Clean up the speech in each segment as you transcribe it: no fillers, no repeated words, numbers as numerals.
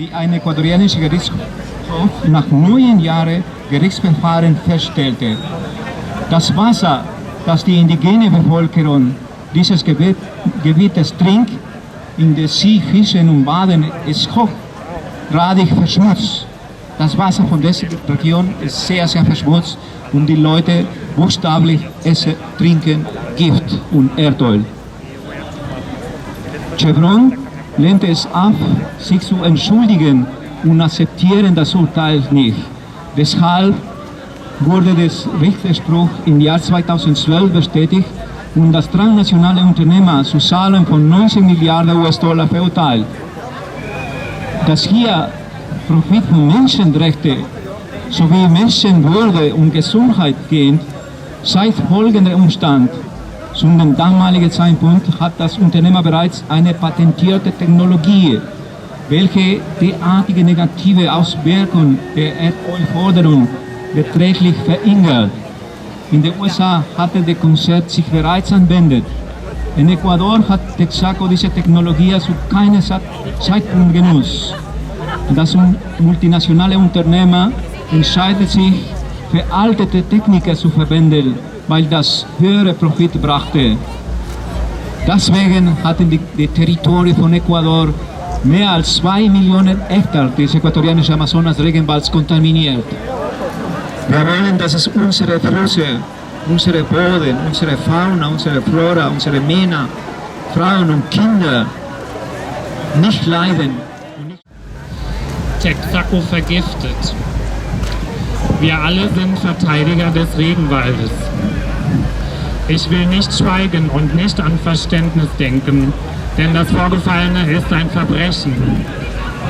wie ein ecuadorianischer Gerichtshof nach 9 Jahren Gerichtsverfahren feststellte. Das Wasser, das die indigene Bevölkerung dieses Gebietes trinkt, in dem sie fischen und baden, ist hochgradig verschmutzt. Das Wasser von dieser Region ist sehr, sehr verschmutzt und die Leute buchstäblich essen, trinken Gift und Erdöl. Chevron lehnte es ab, sich zu entschuldigen und akzeptieren das Urteil nicht. Deshalb wurde der Richterspruch im Jahr 2012 bestätigt und das transnationale Unternehmen zu Zahlen von 19 Milliarden US-Dollar verurteilt. Dass hier Profit von Menschenrechten sowie Menschenwürde und Gesundheit geht, seit folgender Umstand. Zu dem damaligen Zeitpunkt hat das Unternehmen bereits eine patentierte Technologie, welche derartige negative Auswirkungen der Erdölförderung beträchtlich verringert. In den USA hatte der Konzept sich bereits anwendet. In Ecuador hat Texaco diese Technologie zu keinem Zeitpunkt genutzt. Das multinationale Unternehmen entscheidet sich, veraltete Techniken zu verwenden, weil das höhere Profit brachte. Deswegen hatten die Territorien von Ecuador mehr als 2 Millionen Hektar des ecuadorianischen Amazonas-Regenwalds kontaminiert. Wir wollen, dass es unsere Flüsse, unsere Boden, unsere Fauna, unsere Flora, unsere Männer, Frauen und Kinder nicht leiden. Texaco vergiftet. Wir alle sind Verteidiger des Regenwaldes. Ich will nicht schweigen und nicht an Verständnis denken, denn das Vorgefallene ist ein Verbrechen.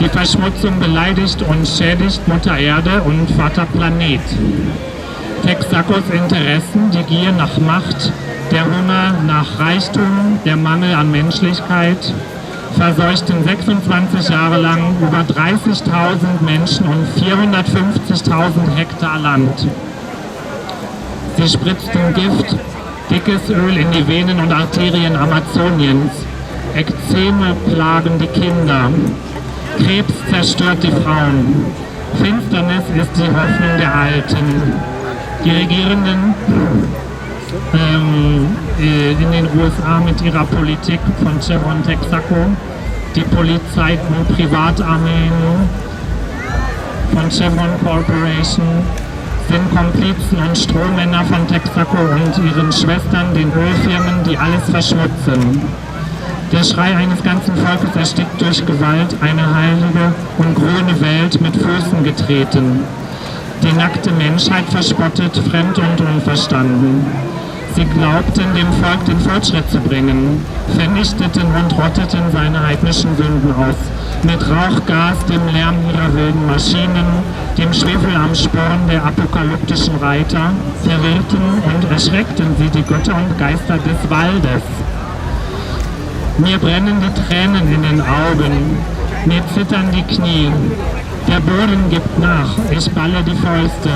Die Verschmutzung beleidigt und schädigt Mutter Erde und Vater Planet. Texacos Interessen, die Gier nach Macht, der Hunger nach Reichtum, der Mangel an Menschlichkeit, verseuchten 26 Jahre lang über 30.000 Menschen und 450.000 Hektar Land. Sie spritzten Gift, dickes Öl in die Venen und Arterien Amazoniens. Ekzeme plagen die Kinder. Krebs zerstört die Frauen. Finsternis ist die Hoffnung der Alten. Die Regierenden in den USA mit ihrer Politik von Chevron Texaco, die Polizei und Privatarmeen von Chevron Corporation sind Komplizen und Strohmänner von Texaco und ihren Schwestern, den Ölfirmen, die alles verschmutzen. Der Schrei eines ganzen Volkes erstickt durch Gewalt, eine heilige und grüne Welt mit Füßen getreten. Die nackte Menschheit verspottet, fremd und unverstanden. Sie glaubten, dem Volk den Fortschritt zu bringen, vernichteten und rotteten seine heidnischen Sünden aus. Mit Rauchgas, dem Lärm ihrer wilden Maschinen, dem Schwefel am Sporn der apokalyptischen Reiter, verwirrten und erschreckten sie die Götter und Geister des Waldes. Mir brennen die Tränen in den Augen, mir zittern die Knie. Der Boden gibt nach, ich balle die Fäuste.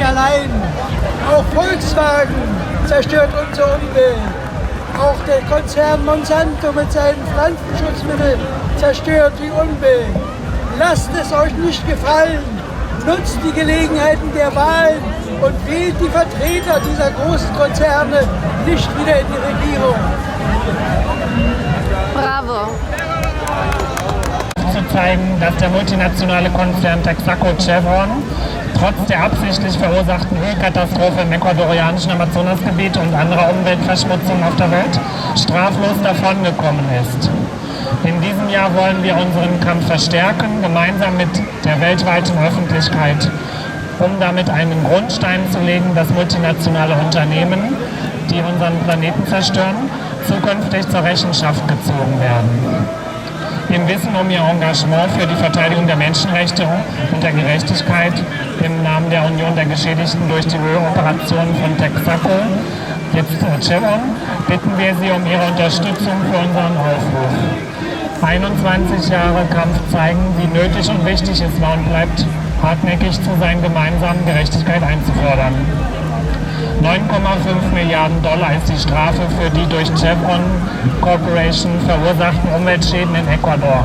nicht allein. Auch Volkswagen zerstört unsere Umwelt. Auch der Konzern Monsanto mit seinen Pflanzenschutzmitteln zerstört die Umwelt. Lasst es euch nicht gefallen. Nutzt die Gelegenheiten der Wahlen und wählt die Vertreter dieser großen Konzerne nicht wieder in die Regierung. Bravo. Zu zeigen, dass der multinationale Konzern Texaco Chevron trotz der absichtlich verursachten Ölkatastrophe im ecuadorianischen Amazonasgebiet und anderer Umweltverschmutzung auf der Welt straflos davongekommen ist. In diesem Jahr wollen wir unseren Kampf verstärken, gemeinsam mit der weltweiten Öffentlichkeit, um damit einen Grundstein zu legen, dass multinationale Unternehmen, die unseren Planeten zerstören, zukünftig zur Rechenschaft gezogen werden. Im Wissen um ihr Engagement für die Verteidigung der Menschenrechte und der Gerechtigkeit im Namen der Union der Geschädigten durch die Öloperationen von Texaco, jetzt Chevron, bitten wir Sie um Ihre Unterstützung für unseren Aufruf. 21 Jahre Kampf zeigen, wie nötig und wichtig es war und bleibt, hartnäckig zu sein, gemeinsam Gerechtigkeit einzufordern. 9,5 Milliarden Dollar ist die Strafe für die durch Chevron Corporation verursachten Umweltschäden in Ecuador.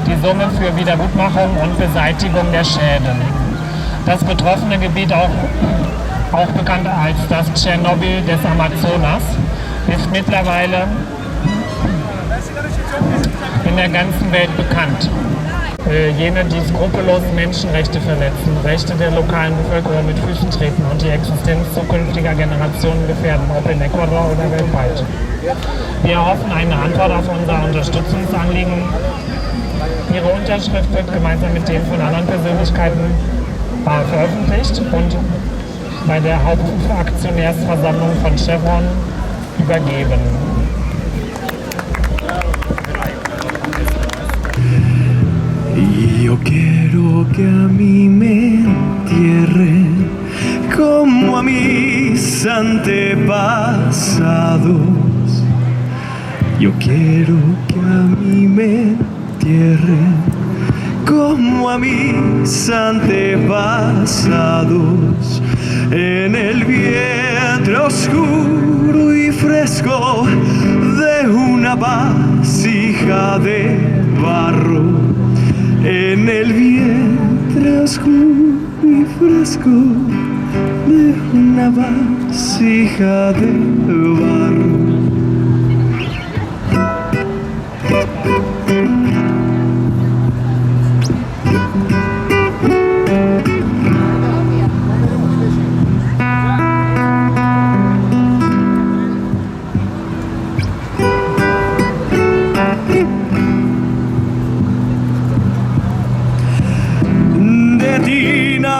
Die Summe für Wiedergutmachung und Beseitigung der Schäden. Das betroffene Gebiet, auch bekannt als das Tschernobyl des Amazonas, ist mittlerweile in der ganzen Welt bekannt. Jene, die skrupellos Menschenrechte verletzen, Rechte der lokalen Bevölkerung mit Füßen treten und die Existenz zukünftiger Generationen gefährden, ob in Ecuador oder weltweit. Wir erhoffen eine Antwort auf unser Unterstützungsanliegen. Ihre Unterschrift wird gemeinsam mit den von anderen Persönlichkeiten veröffentlicht und bei der Hauptaktionärsversammlung von Chevron übergeben. Yo quiero que a mí me entierren como a mis antepasados. Yo quiero que a mí me entierren como a mis antepasados en el vientre oscuro y fresco de una vasija de barro. En el vientre oscuro y fresco de una vasija de barro.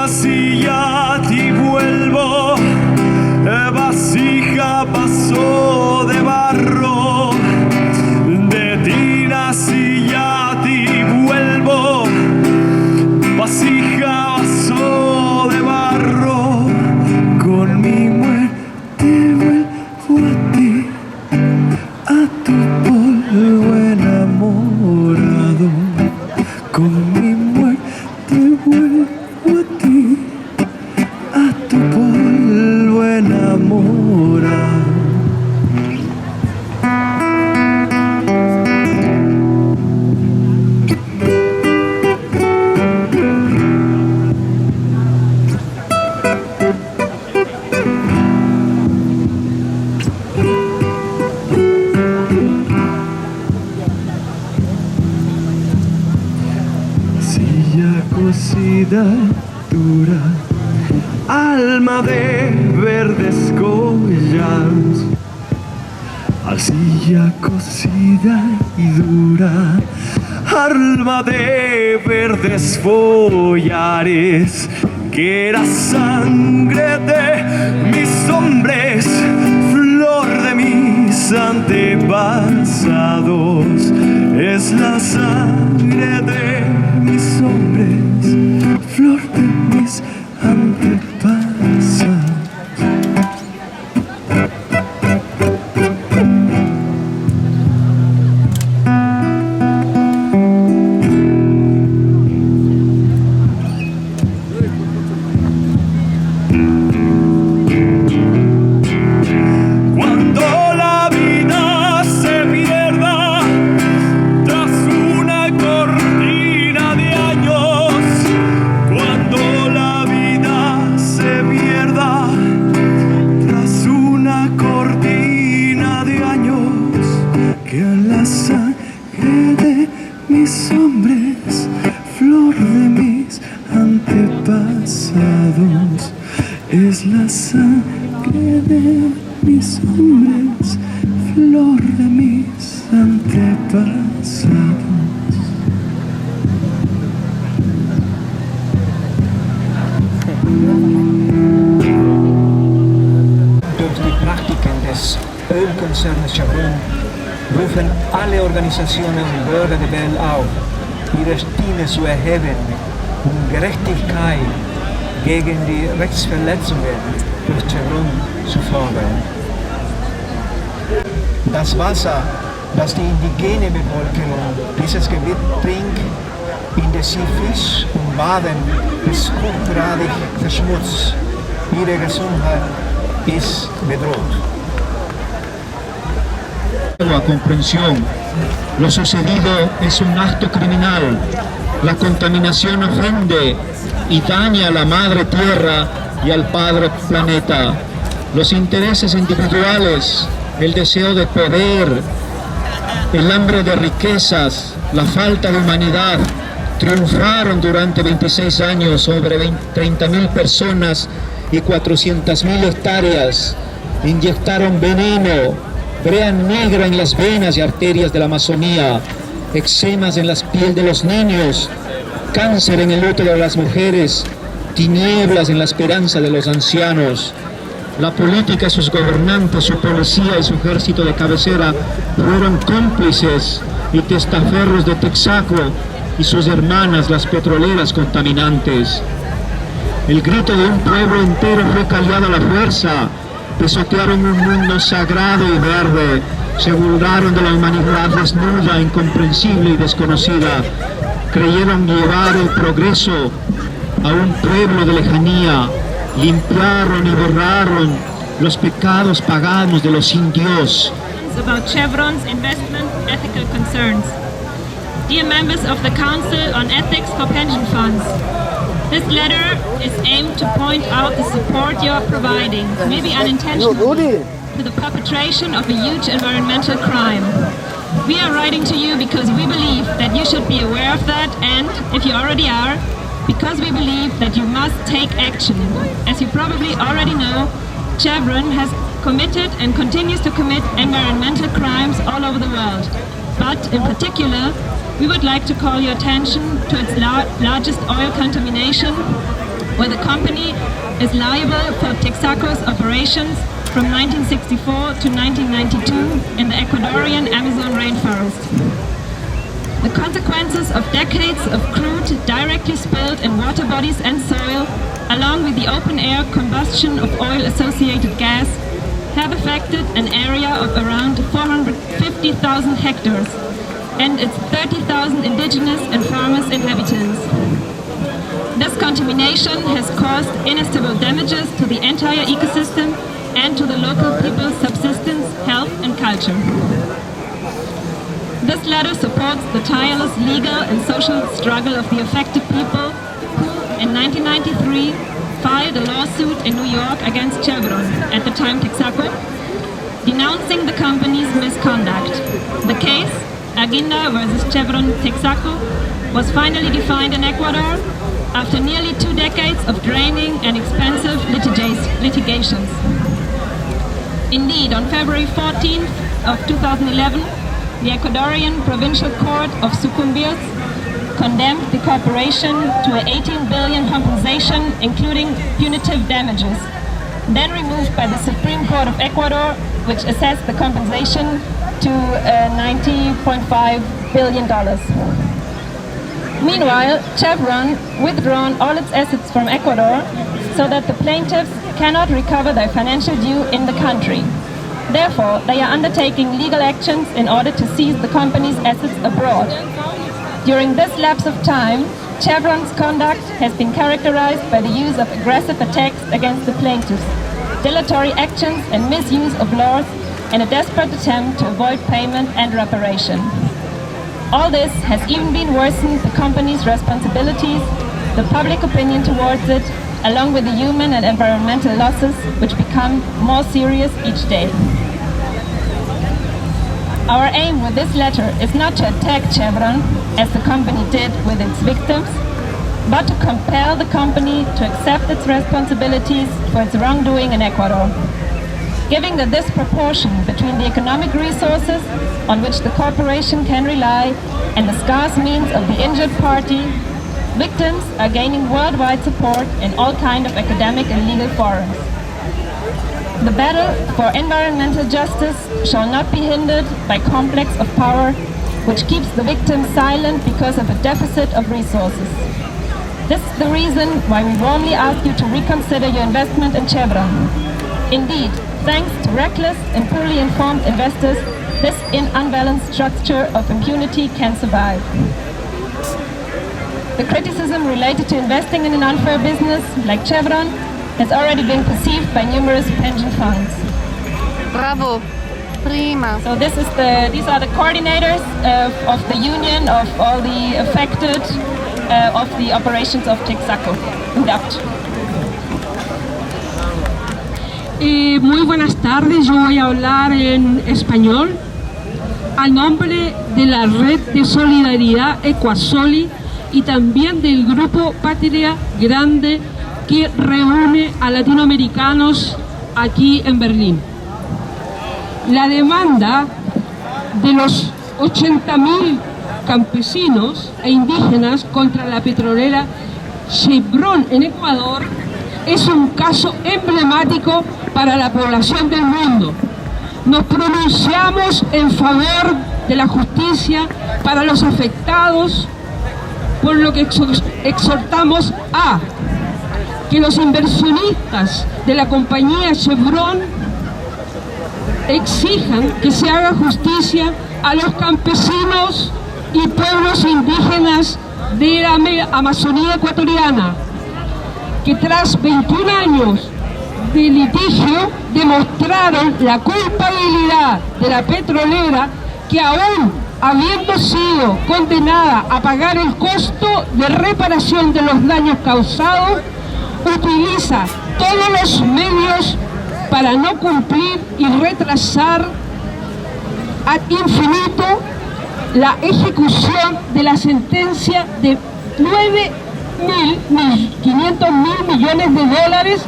Si ya a ti vuelvo, vasija pasó de barro. De ti nací, ya a ti vuelvo, vasija pasó de barro. Con mi muerte vuelvo a ti, a tu polvo enamorado. Con mi muerte vuelvo a ti, a tu polvo enamorado. Silla cocida dura, alma de verdes collas, arcilla cocida y dura, alma de verdes follares, que era sangre de mis hombres, flor de mis antepasados, es la sangre de mis hombres, flor de mis antepasados. antepasados, es la sangre de mis hombres, flor de mis antepasados. Durch die Praktiken des Ölkonzerns Chevron rufen alle Organisationen und Bürger der Welt auf, ihre Stimme zu erheben, um Gerechtigkeit gegen die Rechtsverletzungen durch Chevron zu fordern. Das Wasser, das die indigene Bevölkerung dieses Gebiet trinkt, in der sie Fisch und baden, ist hochgradig verschmutzt. Ihre Gesundheit ist bedroht. A comprensión, lo sucedido es un acto criminal. La contaminación ofende y daña a la madre tierra y al padre planeta. Los intereses individuales, el deseo de poder, el hambre de riquezas, la falta de humanidad triunfaron durante 26 años sobre 30.000 personas y 400.000 hectáreas. Inyectaron veneno, brea negra en las venas y arterias de la Amazonía, eczemas en la piel de los niños, cáncer en el útero de las mujeres, tinieblas en la esperanza de los ancianos. La política, sus gobernantes, su policía y su ejército de cabecera fueron cómplices y testaferros de Texaco y sus hermanas, las petroleras contaminantes. El grito de un pueblo entero fue callado a la fuerza. Pisotearon un mundo sagrado y verde, se burlaron de la humanidad desnuda, incomprensible y desconocida. Creyeron llevar el progreso a un pueblo de lejanía, limpiaron y borraron los pecados paganos de los indios. About Chevron's investment ethical concerns. Dear members of the Council on Ethics for Pension Funds, this letter is aimed to point out the support you are providing, maybe unintentionally, to the perpetration of a huge environmental crime. We are writing to you because we believe that you should be aware of that, and, if you already are, because we believe that you must take action. As you probably already know, Chevron has committed and continues to commit environmental crimes all over the world. But, in particular, we would like to call your attention to its largest oil contamination, where the company is liable for Texaco's operations from 1964 to 1992 in the Ecuadorian Amazon rainforest. The consequences of decades of crude directly spilled in water bodies and soil, along with the open-air combustion of oil-associated gas, have affected an area of around 450,000 hectares and its 30,000 indigenous and farmers inhabitants. This contamination has caused inestimable damages to the entire ecosystem and to the local people's subsistence, health and culture. This letter supports the tireless legal and social struggle of the affected people who, in 1993, filed a lawsuit in New York against Chevron, at the time Texaco, denouncing the company's misconduct. The case, Aguinda versus Chevron Texaco, was finally defined in Ecuador after nearly 2 decades of draining and expensive litigations. Indeed, on February 14th of 2011, the Ecuadorian Provincial Court of Sucumbíos condemned the corporation to an 18 billion compensation, including punitive damages, then removed by the Supreme Court of Ecuador, which assessed the compensation to $90.5 billion. Meanwhile, Chevron withdrawn all its assets from Ecuador so that the plaintiffs cannot recover their financial due in the country. Therefore, they are undertaking legal actions in order to seize the company's assets abroad. During this lapse of time, Chevron's conduct has been characterized by the use of aggressive attacks against the plaintiffs, dilatory actions and misuse of laws, and a desperate attempt to avoid payment and reparation. All this has even been worsened the company's responsibilities, the public opinion towards it, along with the human and environmental losses, which become more serious each day. Our aim with this letter is not to attack Chevron, as the company did with its victims, but to compel the company to accept its responsibilities for its wrongdoing in Ecuador. Given the disproportion between the economic resources on which the corporation can rely and the scarce means of the injured party, victims are gaining worldwide support in all kinds of academic and legal forums. The battle for environmental justice shall not be hindered by complex of power, which keeps the victims silent because of a deficit of resources. This is the reason why we warmly ask you to reconsider your investment in Chevron. Indeed, thanks to reckless and poorly informed investors, this unbalanced structure of impunity can survive. The criticism related to investing in an unfair business like Chevron has already been perceived by numerous pension funds. Bravo. Prima. So these are the coordinators of the union of all the affected of the operations of Texaco. Muy buenas tardes, yo voy a hablar en español a nombre de la red de solidaridad Ecuasoli y también del grupo Patria Grande que reúne a latinoamericanos aquí en Berlín. La demanda de los 80.000 campesinos e indígenas contra la petrolera Chevron en Ecuador es un caso emblemático para la población del mundo. Nos pronunciamos en favor de la justicia para los afectados, por lo que exhortamos a que los inversionistas de la compañía Chevron exijan que se haga justicia a los campesinos y pueblos indígenas de la Amazonía ecuatoriana, que tras 21 años de litigio demostraron la culpabilidad de la petrolera, que aún habiendo sido condenada a pagar el costo de reparación de los daños causados, utiliza todos los medios para no cumplir y retrasar ad infinito la ejecución de la sentencia de 9.500.000 millones de dólares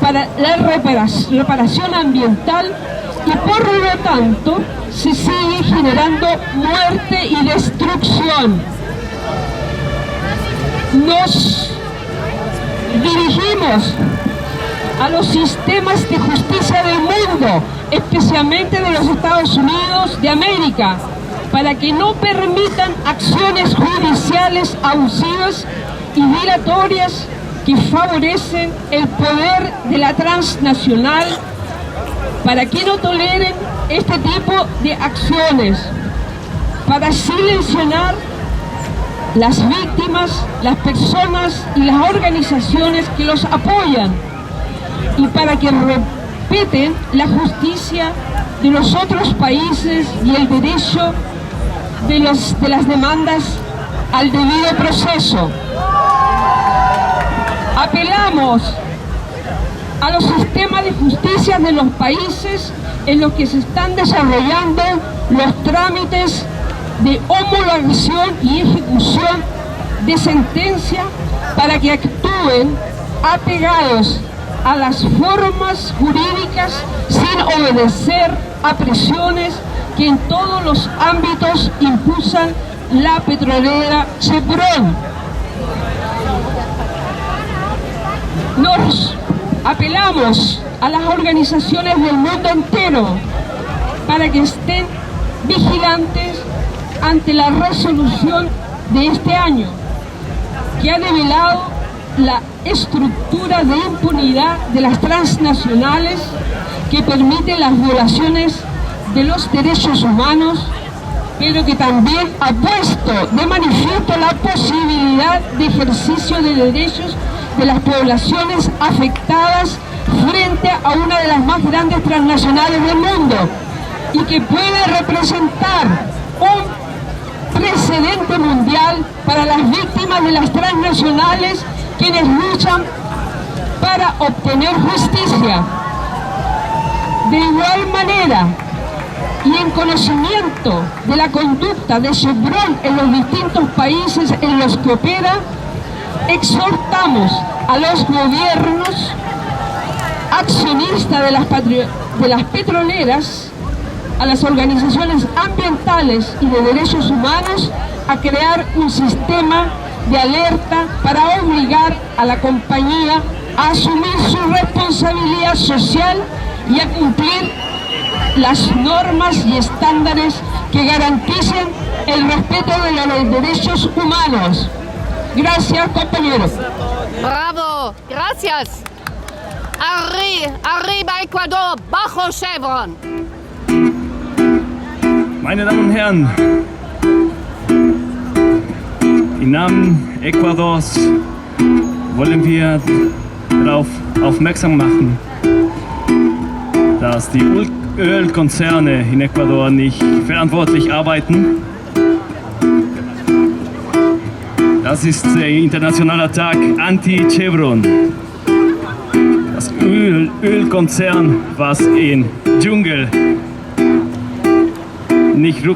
para la reparación ambiental, y por lo tanto se sigue generando muerte y destrucción. Nos dirigimos a los sistemas de justicia del mundo, especialmente de los Estados Unidos de América, para que no permitan acciones judiciales abusivas y dilatorias que favorecen el poder de la transnacional, para que no toleren este tipo de acciones, para silenciar las víctimas, las personas y las organizaciones que los apoyan, y para que respeten la justicia de los otros países y el derecho de las demandas al debido proceso. Apelamos a los sistemas de justicia de los países en los que se están desarrollando los trámites de homologación y ejecución de sentencia, para que actúen apegados a las formas jurídicas sin obedecer a presiones que en todos los ámbitos impulsan la petrolera Chevron. Nos apelamos a las organizaciones del mundo entero para que estén vigilantes ante la resolución de este año, que ha develado la estructura de impunidad de las transnacionales, que permite las violaciones de los derechos humanos, pero que también ha puesto de manifiesto la posibilidad de ejercicio de derechos de las poblaciones afectadas frente a una de las más grandes transnacionales del mundo, y que puede representar un precedente mundial para las víctimas de las transnacionales, quienes luchan para obtener justicia. De igual manera, y en conocimiento de la conducta de Chevron en los distintos países en los que opera, exhortamos a los gobiernos accionistas de las petroleras, a las organizaciones ambientales y de derechos humanos a crear un sistema de alerta para obligar a la compañía a asumir su responsabilidad social y a cumplir las normas y estándares que garanticen el respeto de los derechos humanos. Gracias, compañeros. Bravo, gracias. Arriba Ecuador, bajo Chevron. Meine Damen und Herren, im Namen Ecuadors wollen wir darauf aufmerksam machen, dass die Ölkonzerne in Ecuador nicht verantwortlich arbeiten. Das ist der internationale Tag Anti-Chevron. Das Ölkonzern, was im Dschungel nicht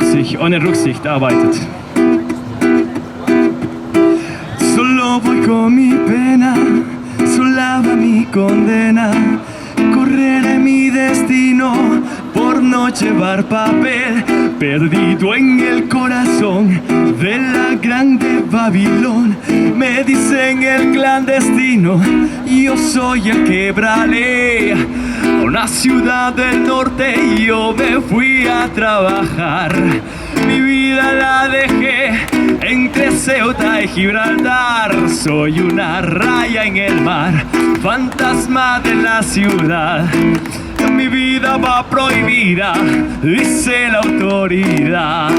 ohne Rücksicht arbeitet. Solo voy con mi pena, sola va mi condena. Correré mi destino por no llevar papel, perdido en el corazón de la grande Babilón. Me dicen el clandestino, yo soy el quebrale. A una ciudad del norte yo me fui a trabajar. Mi vida la dejé entre Ceuta y Gibraltar. Soy una raya en el mar, fantasma de la ciudad. Mi vida va prohibida, dice la autoridad.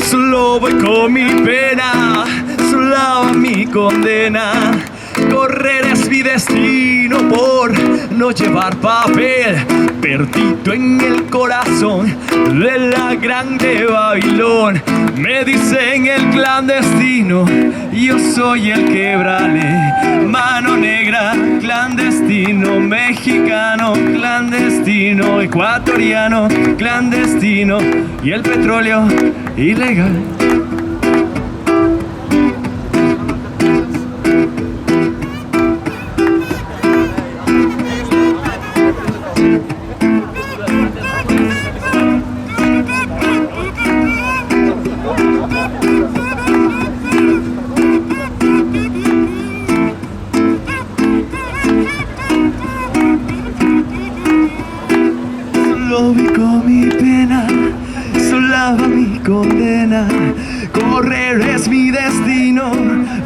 Solo voy con mi pena, sola va mi condena. Correr es mi destino por no llevar papel, perdido en el corazón de la grande Babilón. Me dicen el clandestino, yo soy el quebrale. Mano negra, clandestino, mexicano, clandestino, ecuatoriano, clandestino, y el petróleo ilegal. Correr es mi destino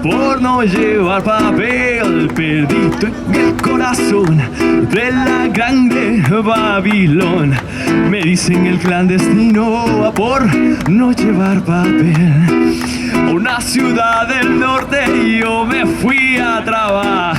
por no llevar papel, perdido en el corazón de la grande Babilón. Me dicen el clandestino por no llevar papel. A una ciudad del norte yo me fui a trabajar.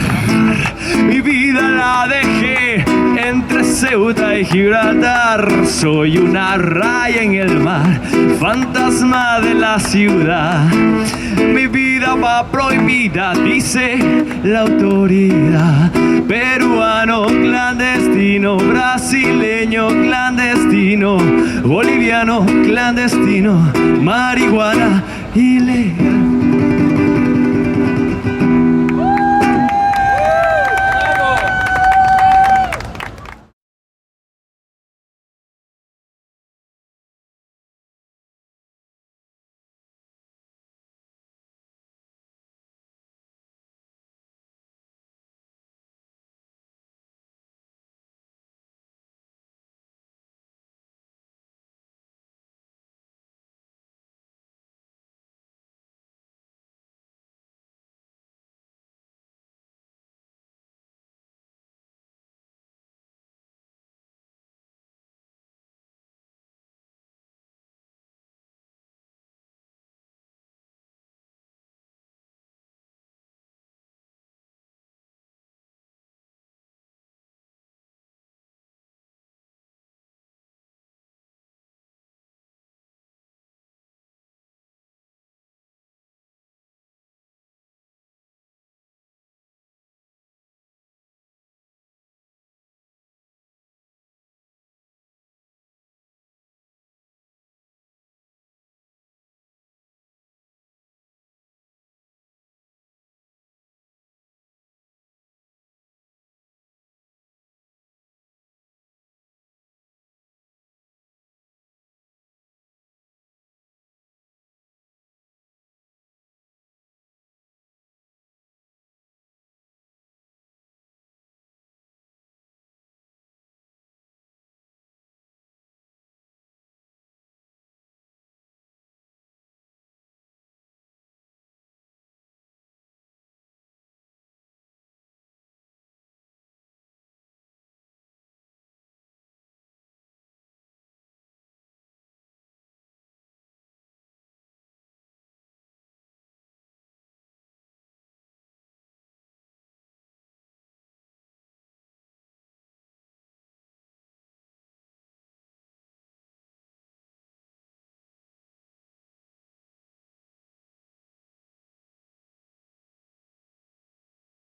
Mi vida la dejé entre Ceuta y Gibraltar. Soy una raya en el mar, fantasma de la ciudad. Mi vida va prohibida, dice la autoridad. Peruano clandestino, brasileño clandestino, boliviano clandestino, marihuana ilegal.